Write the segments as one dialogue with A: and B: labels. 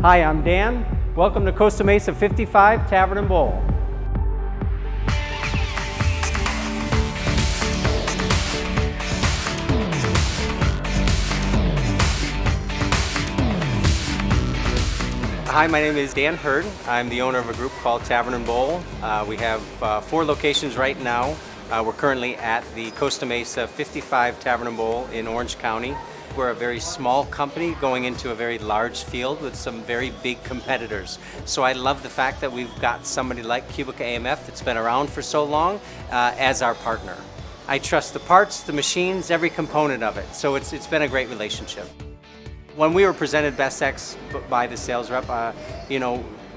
A: Hi, I'm Dan. Welcome to Costa Mesa 55 Tavern & Bowl. Hi, my name is Dan Hurd. I'm the owner of a group called Tavern & Bowl. We have 4 locations right now. We're currently at the Costa Mesa 55 Tavern & Bowl in Orange County. We're a very small company going into a very large field with some very big competitors. So I love the fact that we've got somebody like QubicaAMF that's been around for so long as our partner. I trust the parts, the machines, every component of it. So it's been a great relationship. When we were presented BES X by the sales rep,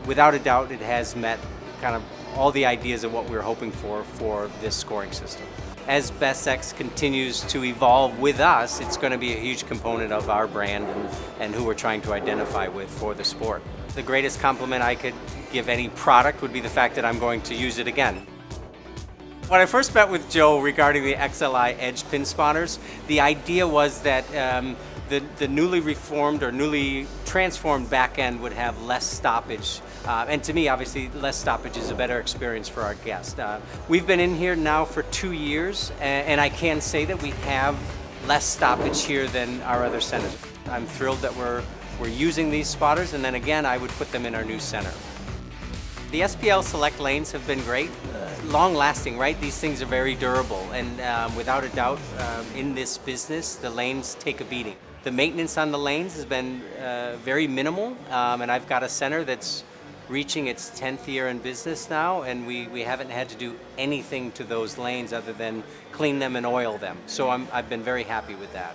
A: without a doubt it has met kind of all the ideas of what we were hoping for this scoring system. As BES X continues to evolve with us, it's going to be a huge component of our brand and who we're trying to identify with for the sport. The greatest compliment I could give any product would be the fact that I'm going to use it again. When I first met with Joe regarding the XLi EDGE pin spawners, the idea was that the newly reformed or newly transformed back end would have less stoppage. And to me, obviously, less stoppage is a better experience for our guests. We've been in here now for 2 years, and I can say that we have less stoppage here than our other centers. I'm thrilled that we're using these spotters, and then again, I would put them in our new center. The SPL Select Lanes have been great, long-lasting, right? These things are very durable, and without a doubt, in this business, the lanes take a beating. The maintenance on the lanes has been very minimal, and I've got a center that's reaching its 10th year in business now, and we haven't had to do anything to those lanes other than clean them and oil them. So I've been very happy with that.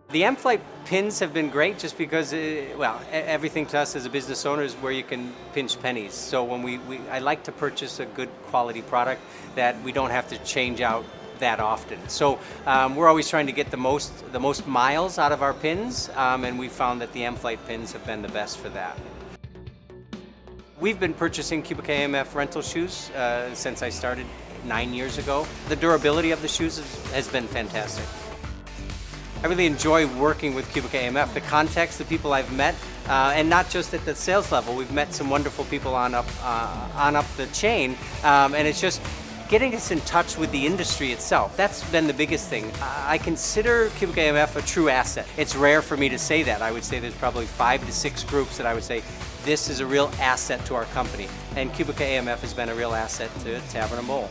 A: The Amflite Pins have been great just because, everything to us as a business owner is where you can pinch pennies. So when I like to purchase a good quality product that we don't have to change out that often. So we're always trying to get the most miles out of our pins, and we found that the Amflite Pins have been the best for that. We've been purchasing QubicaAMF rental shoes since I started 9 years ago. The durability of the shoes has been fantastic. I really enjoy working with QubicaAMF. The context, the people I've met, and not just at the sales level. We've met some wonderful people on up the chain, and it's just getting us in touch with the industry itself. That's been the biggest thing. I consider QubicaAMF a true asset. It's rare for me to say that. I would say there's probably 5 to 6 groups that I would say this is a real asset to our company, and QubicaAMF has been a real asset to Tavern & Bowl.